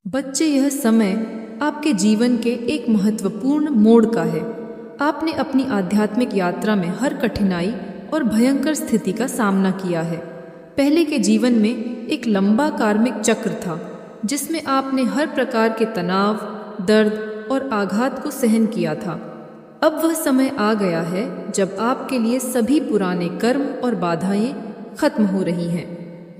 बच्चे, यह समय आपके जीवन के एक महत्वपूर्ण मोड़ का है। आपने अपनी आध्यात्मिक यात्रा में हर कठिनाई और भयंकर स्थिति का सामना किया है। पहले के जीवन में एक लंबा कार्मिक चक्र था जिसमें आपने हर प्रकार के तनाव, दर्द और आघात को सहन किया था। अब वह समय आ गया है जब आपके लिए सभी पुराने कर्म और बाधाएं खत्म हो रही हैं।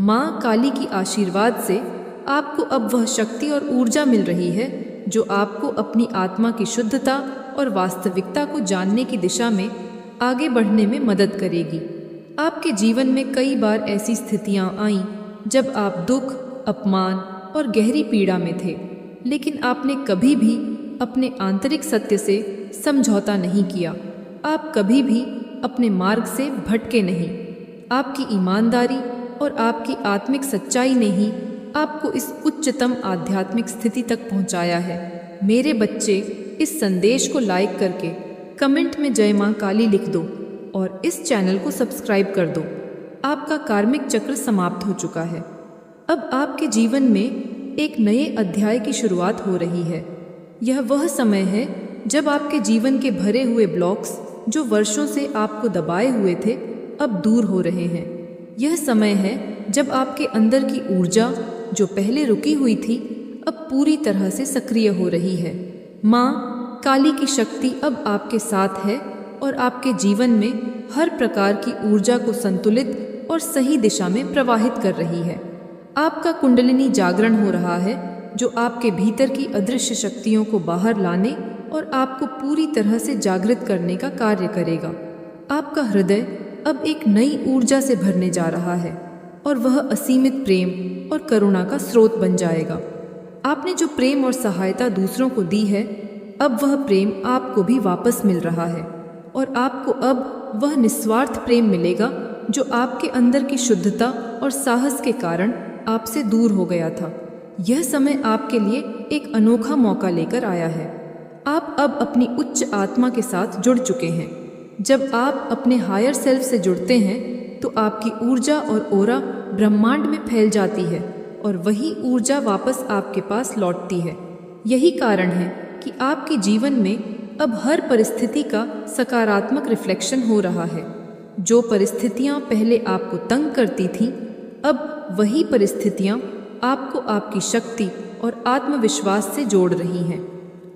माँ काली की आशीर्वाद से आपको अब वह शक्ति और ऊर्जा मिल रही है जो आपको अपनी आत्मा की शुद्धता और वास्तविकता को जानने की दिशा में आगे बढ़ने में मदद करेगी। आपके जीवन में कई बार ऐसी स्थितियां आईं जब आप दुख, अपमान और गहरी पीड़ा में थे, लेकिन आपने कभी भी अपने आंतरिक सत्य से समझौता नहीं किया। आप कभी भी अपने मार्ग से भटके नहीं। आपकी ईमानदारी और आपकी आत्मिक सच्चाई ने ही आपको इस उच्चतम आध्यात्मिक स्थिति तक पहुंचाया है। मेरे बच्चे, इस संदेश को लाइक करके कमेंट में जय मां काली लिख दो और इस चैनल को सब्सक्राइब कर दो। आपका कार्मिक चक्र समाप्त हो चुका है। अब आपके जीवन में एक नए अध्याय की शुरुआत हो रही है। यह वह समय है जब आपके जीवन के भरे हुए ब्लॉक्स जो वर्षों से आपको दबाए हुए थे, अब दूर हो रहे हैं। यह समय है जब आपके अंदर की ऊर्जा जो पहले रुकी हुई थी, अब पूरी तरह से सक्रिय हो रही है। माँ काली की शक्ति अब आपके साथ है और आपके जीवन में हर प्रकार की ऊर्जा को संतुलित और सही दिशा में प्रवाहित कर रही है। आपका कुंडलिनी जागरण हो रहा है जो आपके भीतर की अदृश्य शक्तियों को बाहर लाने और आपको पूरी तरह से जागृत करने का कार्य करेगा। आपका हृदय अब एक नई ऊर्जा से भरने जा रहा है और वह असीमित प्रेम और करुणा का स्रोत बन जाएगा। आपने जो प्रेम और सहायता दूसरों को दी है, अब वह प्रेम आपको भी वापस मिल रहा है और आपको अब वह निस्वार्थ प्रेम मिलेगा जो आपके अंदर की शुद्धता और साहस के कारण आपसे दूर हो गया था। यह समय आपके लिए एक अनोखा मौका लेकर आया है। आप अब अपनी उच्च आत्मा के साथ जुड़ चुके हैं। जब आप अपने हायर सेल्फ से जुड़ते हैं तो आपकी ऊर्जा और ओरा ब्रह्मांड में फैल जाती है और वही ऊर्जा वापस आपके पास लौटती है। यही कारण है कि आपके जीवन में अब हर परिस्थिति का सकारात्मक रिफ्लेक्शन हो रहा है। जो परिस्थितियां पहले आपको तंग करती थीं, अब वही परिस्थितियां आपको आपकी शक्ति और आत्मविश्वास से जोड़ रही हैं।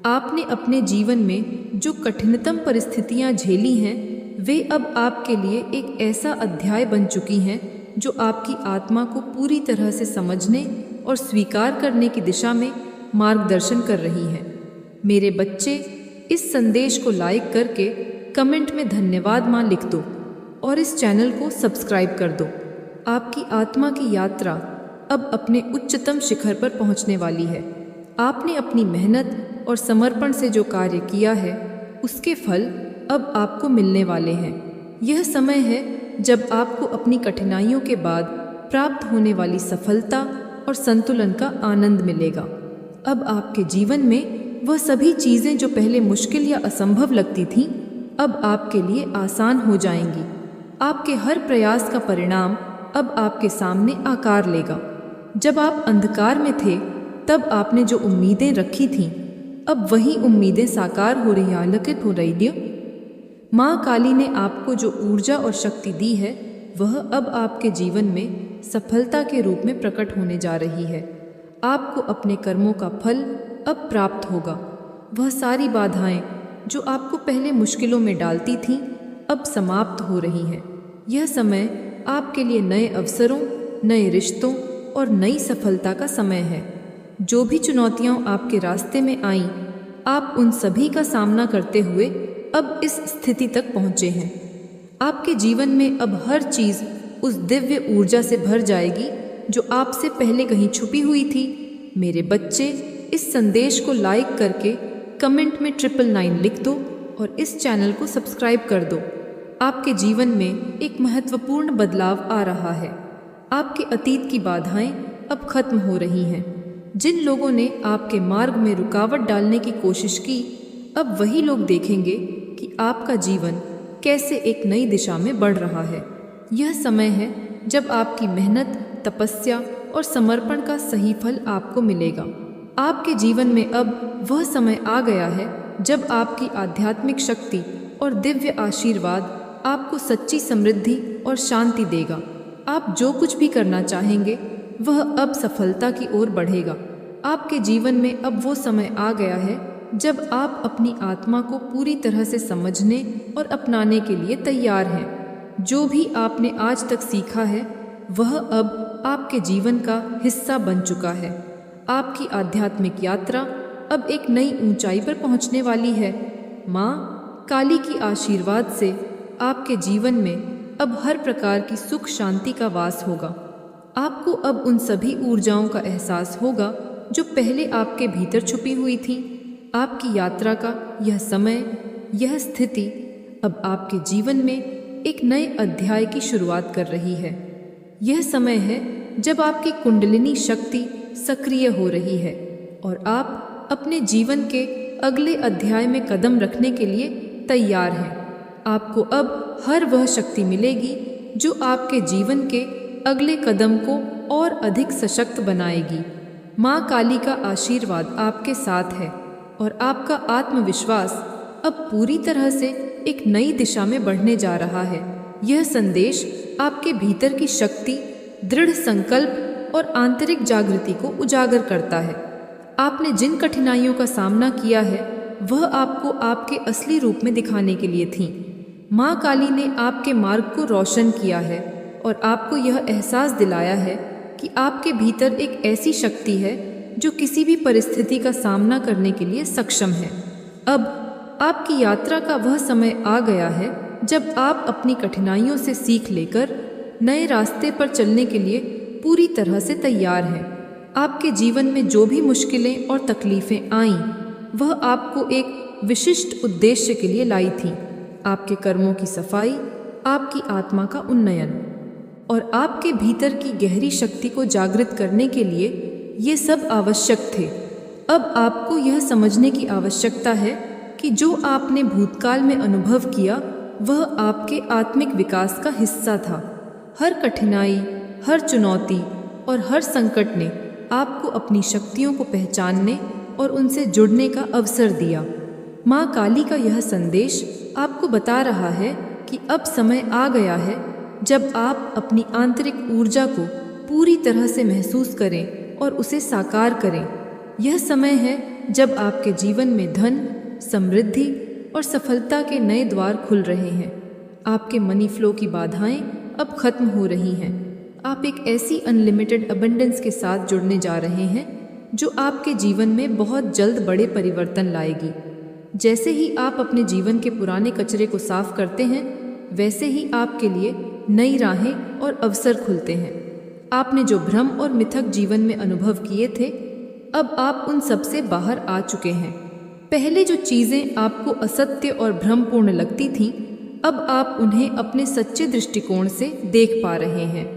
आपने अपने जीवन में जो कठिनतम परिस्थितियां झेली हैं, वे अब आपके लिए एक ऐसा अध्याय बन चुकी हैं जो आपकी आत्मा को पूरी तरह से समझने और स्वीकार करने की दिशा में मार्गदर्शन कर रही हैं। मेरे बच्चे, इस संदेश को लाइक करके कमेंट में धन्यवाद मां लिख दो और इस चैनल को सब्सक्राइब कर दो। आपकी आत्मा की यात्रा अब अपने उच्चतम शिखर पर पहुंचने वाली है। आपने अपनी मेहनत और समर्पण से जो कार्य किया है, उसके फल अब आपको मिलने वाले हैं। यह समय है जब आपको अपनी कठिनाइयों के बाद प्राप्त होने वाली सफलता और संतुलन का आनंद मिलेगा। अब आपके जीवन में वह सभी चीज़ें जो पहले मुश्किल या असंभव लगती थीं, अब आपके लिए आसान हो जाएंगी। आपके हर प्रयास का परिणाम अब आपके सामने आकार लेगा। जब आप अंधकार में थे, तब आपने जो उम्मीदें रखी थीं, अब वही उम्मीदें साकार हो रही, आलोकित हो रही हैं। माँ काली ने आपको जो ऊर्जा और शक्ति दी है, वह अब आपके जीवन में सफलता के रूप में प्रकट होने जा रही है। आपको अपने कर्मों का फल अब प्राप्त होगा। वह सारी बाधाएं जो आपको पहले मुश्किलों में डालती थीं, अब समाप्त हो रही हैं। यह समय आपके लिए नए अवसरों, नए रिश्तों और नई सफलता का समय है। जो भी चुनौतियां आपके रास्ते में आईं, आप उन सभी का सामना करते हुए अब इस स्थिति तक पहुँचे हैं। आपके जीवन में अब हर चीज़ उस दिव्य ऊर्जा से भर जाएगी जो आपसे पहले कहीं छुपी हुई थी। मेरे बच्चे, इस संदेश को लाइक करके कमेंट में 999 लिख दो और इस चैनल को सब्सक्राइब कर दो। आपके जीवन में एक महत्वपूर्ण बदलाव आ रहा है। आपके अतीत की बाधाएं अब खत्म हो रही हैं। जिन लोगों ने आपके मार्ग में रुकावट डालने की कोशिश की, अब वही लोग देखेंगे कि आपका जीवन कैसे एक नई दिशा में बढ़ रहा है। यह समय है जब आपकी मेहनत, तपस्या और समर्पण का सही फल आपको मिलेगा। आपके जीवन में अब वह समय आ गया है जब आपकी आध्यात्मिक शक्ति और दिव्य आशीर्वाद आपको सच्ची समृद्धि और शांति देगा। आप जो कुछ भी करना चाहेंगे वह अब सफलता की ओर बढ़ेगा। आपके जीवन में अब वो समय आ गया है जब आप अपनी आत्मा को पूरी तरह से समझने और अपनाने के लिए तैयार हैं। जो भी आपने आज तक सीखा है वह अब आपके जीवन का हिस्सा बन चुका है। आपकी आध्यात्मिक यात्रा अब एक नई ऊंचाई पर पहुंचने वाली है। माँ काली की आशीर्वाद से आपके जीवन में अब हर प्रकार की सुख शांति का वास होगा। आपको अब उन सभी ऊर्जाओं का एहसास होगा जो पहले आपके भीतर छुपी हुई थी। आपकी यात्रा का यह समय, यह स्थिति अब आपके जीवन में एक नए अध्याय की शुरुआत कर रही है। यह समय है जब आपकी कुंडलिनी शक्ति सक्रिय हो रही है और आप अपने जीवन के अगले अध्याय में कदम रखने के लिए तैयार हैं। आपको अब हर वह शक्ति मिलेगी जो आपके जीवन के अगले कदम को और अधिक सशक्त बनाएगी। माँ काली का आशीर्वाद आपके साथ है और आपका आत्मविश्वास अब पूरी तरह से एक नई दिशा में बढ़ने जा रहा है। यह संदेश आपके भीतर की शक्ति, दृढ़ संकल्प और आंतरिक जागृति को उजागर करता है। आपने जिन कठिनाइयों का सामना किया है वह आपको आपके असली रूप में दिखाने के लिए थीं। माँ काली ने आपके मार्ग को रोशन किया है और आपको यह एहसास दिलाया है कि आपके भीतर एक ऐसी शक्ति है जो किसी भी परिस्थिति का सामना करने के लिए सक्षम है। अब आपकी यात्रा का वह समय आ गया है जब आप अपनी कठिनाइयों से सीख लेकर नए रास्ते पर चलने के लिए पूरी तरह से तैयार हैं। आपके जीवन में जो भी मुश्किलें और तकलीफ़ें आईं वह आपको एक विशिष्ट उद्देश्य के लिए लाई थी। आपके कर्मों की सफाई, आपकी आत्मा का उन्नयन और आपके भीतर की गहरी शक्ति को जागृत करने के लिए ये सब आवश्यक थे। अब आपको यह समझने की आवश्यकता है कि जो आपने भूतकाल में अनुभव किया वह आपके आत्मिक विकास का हिस्सा था। हर कठिनाई, हर चुनौती और हर संकट ने आपको अपनी शक्तियों को पहचानने और उनसे जुड़ने का अवसर दिया। माँ काली का यह संदेश आपको बता रहा है कि अब समय आ गया है जब आप अपनी आंतरिक ऊर्जा को पूरी तरह से महसूस करें और उसे साकार करें। यह समय है जब आपके जीवन में धन, समृद्धि और सफलता के नए द्वार खुल रहे हैं। आपके मनी फ्लो की बाधाएं अब खत्म हो रही हैं। आप एक ऐसी अनलिमिटेड अबंडेंस के साथ जुड़ने जा रहे हैं जो आपके जीवन में बहुत जल्द बड़े परिवर्तन लाएगी। जैसे ही आप अपने जीवन के पुराने कचरे को साफ करते हैं वैसे ही आपके लिए नई राहें और अवसर खुलते हैं। आपने जो भ्रम और मिथक जीवन में अनुभव किए थे अब आप उन सब से बाहर आ चुके हैं। पहले जो चीज़ें आपको असत्य और भ्रमपूर्ण लगती थीं अब आप उन्हें अपने सच्चे दृष्टिकोण से देख पा रहे हैं।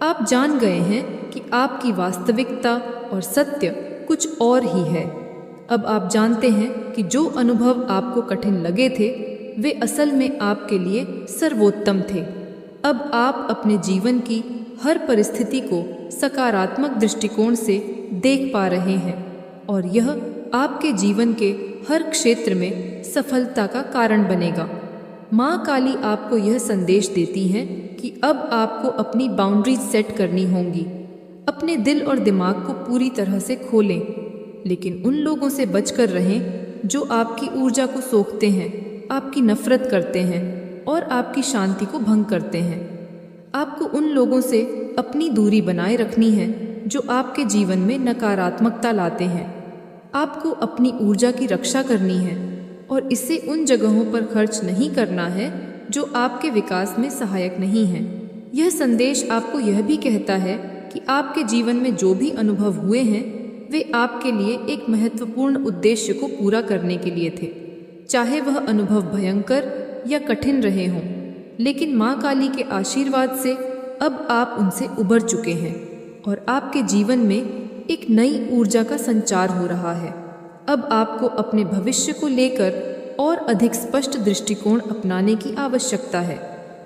आप जान गए हैं कि आपकी वास्तविकता और सत्य कुछ और ही है। अब आप जानते हैं कि जो अनुभव आपको कठिन लगे थे वे असल में आपके लिए सर्वोत्तम थे। अब आप अपने जीवन की हर परिस्थिति को सकारात्मक दृष्टिकोण से देख पा रहे हैं और यह आपके जीवन के हर क्षेत्र में सफलता का कारण बनेगा। माँ काली आपको यह संदेश देती हैं कि अब आपको अपनी बाउंड्रीज सेट करनी होंगी। अपने दिल और दिमाग को पूरी तरह से खोलें, लेकिन उन लोगों से बचकर रहें जो आपकी ऊर्जा को सोखते हैं, आपकी नफरत करते हैं और आपकी शांति को भंग करते हैं। आपको उन लोगों से अपनी दूरी बनाए रखनी है जो आपके जीवन में नकारात्मकता लाते हैं। आपको अपनी ऊर्जा की रक्षा करनी है और इसे उन जगहों पर खर्च नहीं करना है जो आपके विकास में सहायक नहीं हैं। यह संदेश आपको यह भी कहता है कि आपके जीवन में जो भी अनुभव हुए हैं वे आपके लिए एक महत्वपूर्ण उद्देश्य को पूरा करने के लिए थे। चाहे वह अनुभव भयंकर या कठिन रहे हों, लेकिन माँ काली के आशीर्वाद से अब आप उनसे उबर चुके हैं और आपके जीवन में एक नई ऊर्जा का संचार हो रहा है। अब आपको अपने भविष्य को लेकर और अधिक स्पष्ट दृष्टिकोण अपनाने की आवश्यकता है।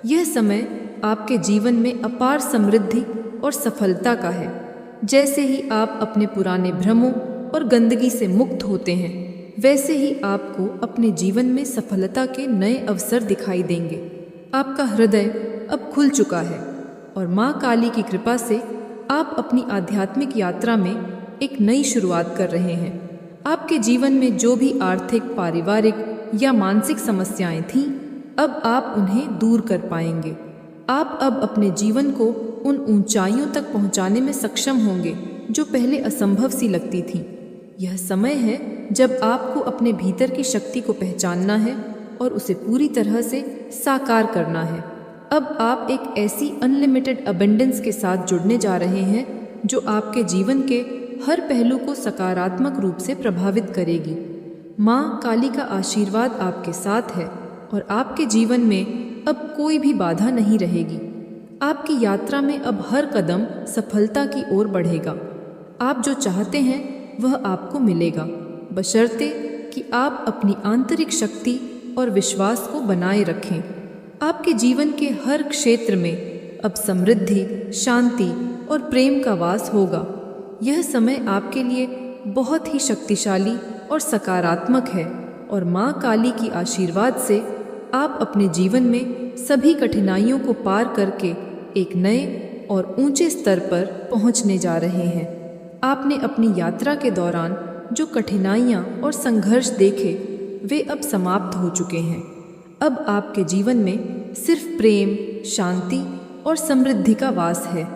यह समय आपके जीवन में अपार समृद्धि और सफलता का है। जैसे ही आप अपने पुराने भ्रमों और गंदगी से मुक्त होते हैं, वैसे ही आपको अपने जीवन में सफलता के नए अवसर दिखाई देंगे। आपका हृदय अब खुल चुका है और माँ काली की कृपा से आप अपनी आध्यात्मिक यात्रा में एक नई शुरुआत कर रहे हैं। आपके जीवन में जो भी आर्थिक, पारिवारिक या मानसिक समस्याएं थीं, अब आप उन्हें दूर कर पाएंगे। आप अब अपने जीवन को उन ऊंचाइयों तक पहुंचाने में सक्षम होंगे जो पहले असंभव सी लगती थीं। यह समय है जब आपको अपने भीतर की शक्ति को पहचानना है और उसे पूरी तरह से साकार करना है। अब आप एक ऐसी अनलिमिटेड अबंडेंस के साथ जुड़ने जा रहे हैं जो आपके जीवन के हर पहलू को सकारात्मक रूप से प्रभावित करेगी। माँ काली का आशीर्वाद आपके साथ है और आपके जीवन में अब कोई भी बाधा नहीं रहेगी। आपकी यात्रा में अब हर कदम सफलता की ओर बढ़ेगा। आप जो चाहते हैं वह आपको मिलेगा, बशर्ते कि आप अपनी आंतरिक शक्ति और विश्वास को बनाए रखें। आपके जीवन के हर क्षेत्र में अब समृद्धि, शांति और प्रेम का वास होगा। यह समय आपके लिए बहुत ही शक्तिशाली और सकारात्मक है और माँ काली की आशीर्वाद से आप अपने जीवन में सभी कठिनाइयों को पार करके एक नए और ऊंचे स्तर पर पहुंचने जा रहे हैं। आपने अपनी यात्रा के दौरान जो कठिनाइयाँ और संघर्ष देखे वे अब समाप्त हो चुके हैं। अब आपके जीवन में सिर्फ प्रेम, शांति और समृद्धि का वास है।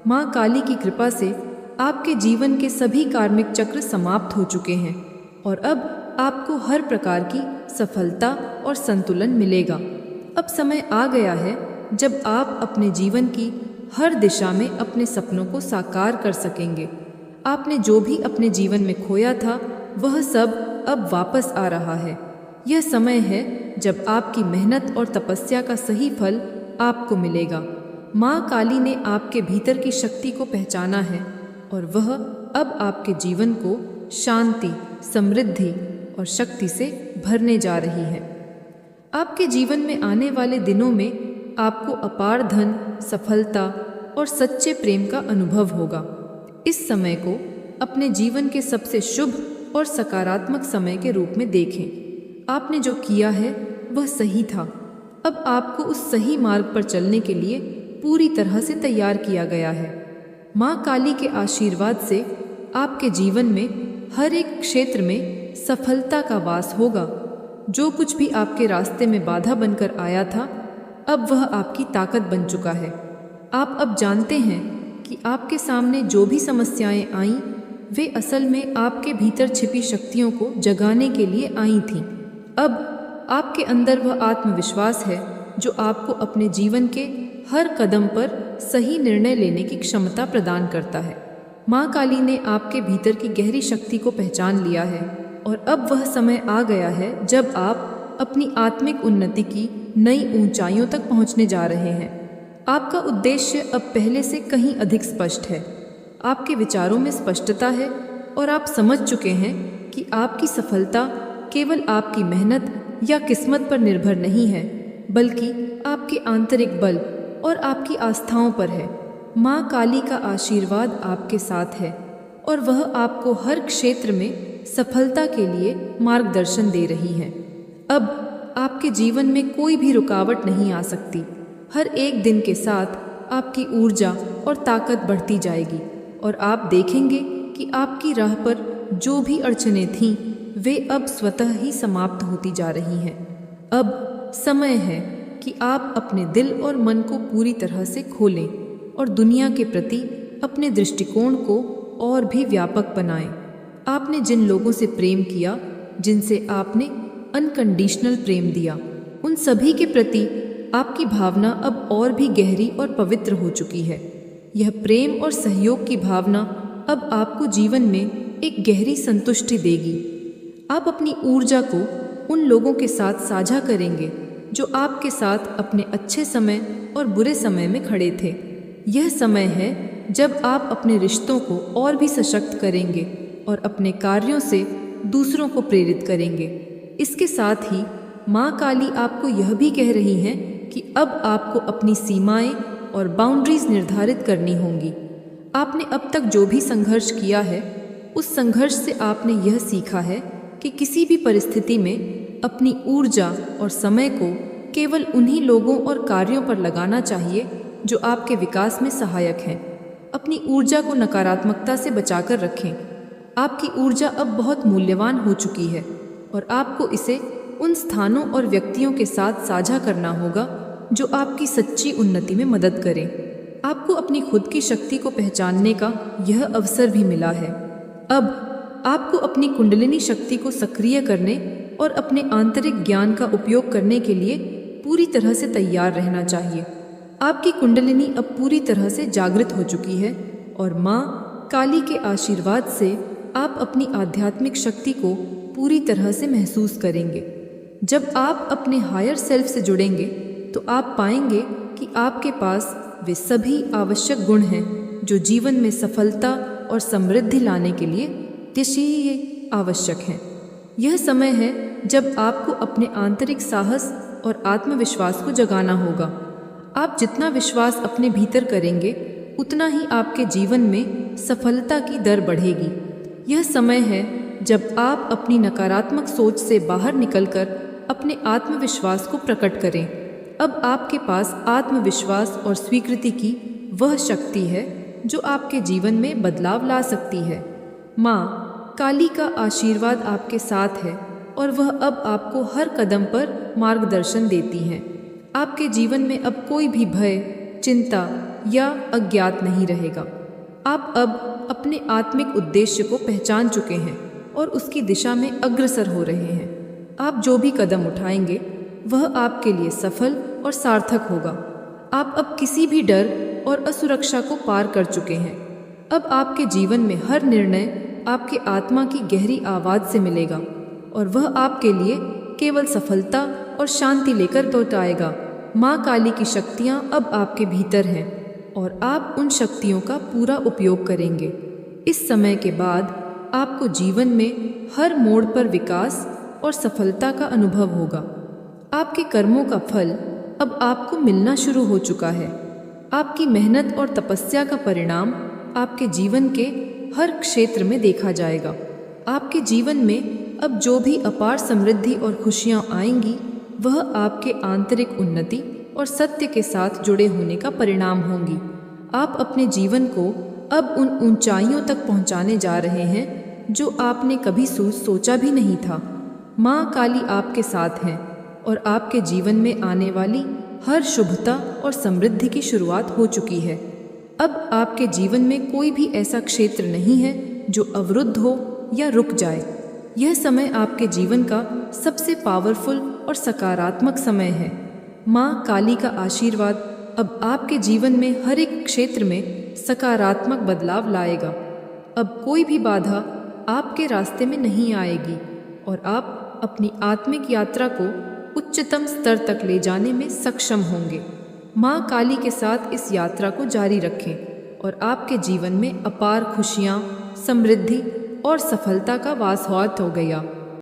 माँ काली की कृपा से आपके जीवन के सभी कार्मिक चक्र समाप्त हो चुके हैं और अब आपको हर प्रकार की सफलता और संतुलन मिलेगा। अब समय आ गया है जब आप अपने जीवन की हर दिशा में अपने सपनों को साकार कर सकेंगे। आपने जो भी अपने जीवन में खोया था वह सब अब वापस आ रहा है। यह समय है जब आपकी मेहनत और तपस्या का सही फल आपको मिलेगा। माँ काली ने आपके भीतर की शक्ति को पहचाना है और वह अब आपके जीवन को शांति, समृद्धि और शक्ति से भरने जा रही है। आपके जीवन में आने वाले दिनों में आपको अपार धन, सफलता और सच्चे प्रेम का अनुभव होगा। इस समय को अपने जीवन के सबसे शुभ और सकारात्मक समय के रूप में देखें। आपने जो किया है वह सही था। अब आपको उस सही मार्ग पर चलने के लिए पूरी तरह से तैयार किया गया है। माँ काली के आशीर्वाद से आपके जीवन में हर एक क्षेत्र में सफलता का वास होगा। जो कुछ भी आपके रास्ते में बाधा बनकर आया था, अब वह आपकी ताकत बन चुका है। आप अब जानते हैं कि आपके सामने जो भी समस्याएं आईं, वे असल में आपके भीतर छिपी शक्तियों को जगाने के लिए आई थीं। अब आपके अंदर वह आत्मविश्वास है जो आपको अपने जीवन के हर कदम पर सही निर्णय लेने की क्षमता प्रदान करता है। माँ काली ने आपके भीतर की गहरी शक्ति को पहचान लिया है और अब वह समय आ गया है जब आप अपनी आत्मिक उन्नति की नई ऊंचाइयों तक पहुँचने जा रहे हैं। आपका उद्देश्य अब पहले से कहीं अधिक स्पष्ट है। आपके विचारों में स्पष्टता है और आप समझ चुके हैं कि आपकी सफलता केवल आपकी मेहनत या किस्मत पर निर्भर नहीं है, बल्कि आपके आंतरिक बल और आपकी आस्थाओं पर है। माँ काली का आशीर्वाद आपके साथ है और वह आपको हर क्षेत्र में सफलता के लिए मार्गदर्शन दे रही है। अब आपके जीवन में कोई भी रुकावट नहीं आ सकती। हर एक दिन के साथ आपकी ऊर्जा और ताकत बढ़ती जाएगी और आप देखेंगे कि आपकी राह पर जो भी अड़चनें थीं, वे अब स्वतः ही समाप्त होती जा रही हैं। अब समय है कि आप अपने दिल और मन को पूरी तरह से खोलें और दुनिया के प्रति अपने दृष्टिकोण को और भी व्यापक बनाएं। आपने जिन लोगों से प्रेम किया, जिनसे आपने अनकंडीशनल प्रेम दिया, उन सभी के प्रति आपकी भावना अब और भी गहरी और पवित्र हो चुकी है। यह प्रेम और सहयोग की भावना अब आपको जीवन में एक गहरी संतुष्टि देगी। आप अपनी ऊर्जा को उन लोगों के साथ साझा करेंगे जो आपके साथ अपने अच्छे समय और बुरे समय में खड़े थे। यह समय है जब आप अपने रिश्तों को और भी सशक्त करेंगे और अपने कार्यों से दूसरों को प्रेरित करेंगे। इसके साथ ही माँ काली आपको यह भी कह रही हैं कि अब आपको अपनी सीमाएं और बाउंड्रीज निर्धारित करनी होंगी। आपने अब तक जो भी संघर्ष किया है उस संघर्ष से आपने यह सीखा है कि किसी भी परिस्थिति में अपनी ऊर्जा और समय को केवल उन्हीं लोगों और कार्यों पर लगाना चाहिए जो आपके विकास में सहायक हैं। अपनी ऊर्जा को नकारात्मकता से बचाकर रखें। आपकी ऊर्जा अब बहुत मूल्यवान हो चुकी है और आपको इसे उन स्थानों और व्यक्तियों के साथ साझा करना होगा जो आपकी सच्ची उन्नति में मदद करें। आपको अपनी खुद की शक्ति को पहचानने का यह अवसर भी मिला है। अब आपको अपनी कुंडलिनी शक्ति को सक्रिय करने और अपने आंतरिक ज्ञान का उपयोग करने के लिए पूरी तरह से तैयार रहना चाहिए। आपकी कुंडलिनी अब पूरी तरह से जागृत हो चुकी है और माँ काली के आशीर्वाद से आप अपनी आध्यात्मिक शक्ति को पूरी तरह से महसूस करेंगे। जब आप अपने हायर सेल्फ से जुड़ेंगे तो आप पाएंगे कि आपके पास वे सभी आवश्यक गुण हैं जो जीवन में सफलता और समृद्धि लाने के लिए अतिशय आवश्यक हैं। यह समय है जब आपको अपने आंतरिक साहस और आत्मविश्वास को जगाना होगा। आप जितना विश्वास अपने भीतर करेंगे उतना ही आपके जीवन में सफलता की दर बढ़ेगी। यह समय है जब आप अपनी नकारात्मक सोच से बाहर निकलकर अपने आत्मविश्वास को प्रकट करें। अब आपके पास आत्मविश्वास और स्वीकृति की वह शक्ति है जो आपके जीवन में बदलाव ला सकती है। माँ काली का आशीर्वाद आपके साथ है और वह अब आपको हर कदम पर मार्गदर्शन देती हैं। आपके जीवन में अब कोई भी भय, चिंता या अज्ञात नहीं रहेगा। आप अब अपने आत्मिक उद्देश्य को पहचान चुके हैं और उसकी दिशा में अग्रसर हो रहे हैं। आप जो भी कदम उठाएंगे वह आपके लिए सफल और सार्थक होगा। आप अब किसी भी डर और असुरक्षा को पार कर चुके हैं। अब आपके जीवन में हर निर्णय आपके आत्मा की गहरी आवाज़ से मिलेगा और वह आपके लिए केवल सफलता और शांति लेकर लौट आएगा। माँ काली की शक्तियाँ अब आपके भीतर हैं और आप उन शक्तियों का पूरा उपयोग करेंगे। इस समय के बाद आपको जीवन में हर मोड़ पर विकास और सफलता का अनुभव होगा। आपके कर्मों का फल अब आपको मिलना शुरू हो चुका है। आपकी मेहनत और तपस्या का परिणाम आपके जीवन के हर क्षेत्र में देखा जाएगा। आपके जीवन में अब जो भी अपार समृद्धि और खुशियाँ आएंगी वह आपके आंतरिक उन्नति और सत्य के साथ जुड़े होने का परिणाम होंगी। आप अपने जीवन को अब उन ऊंचाइयों तक पहुंचाने जा रहे हैं जो आपने कभी सोचा भी नहीं था। माँ काली आपके साथ हैं और आपके जीवन में आने वाली हर शुभता और समृद्धि की शुरुआत हो चुकी है। अब आपके जीवन में कोई भी ऐसा क्षेत्र नहीं है जो अवरुद्ध हो या रुक जाए। यह समय आपके जीवन का सबसे पावरफुल और सकारात्मक समय है। माँ काली का आशीर्वाद अब आपके जीवन में हर एक क्षेत्र में सकारात्मक बदलाव लाएगा। अब कोई भी बाधा आपके रास्ते में नहीं आएगी और आप अपनी आत्मिक यात्रा को उच्चतम स्तर तक ले जाने में सक्षम होंगे। माँ काली के साथ इस यात्रा को जारी रखें और आपके जीवन में अपार खुशियाँ, समृद्धि और सफलता का वास हो गया।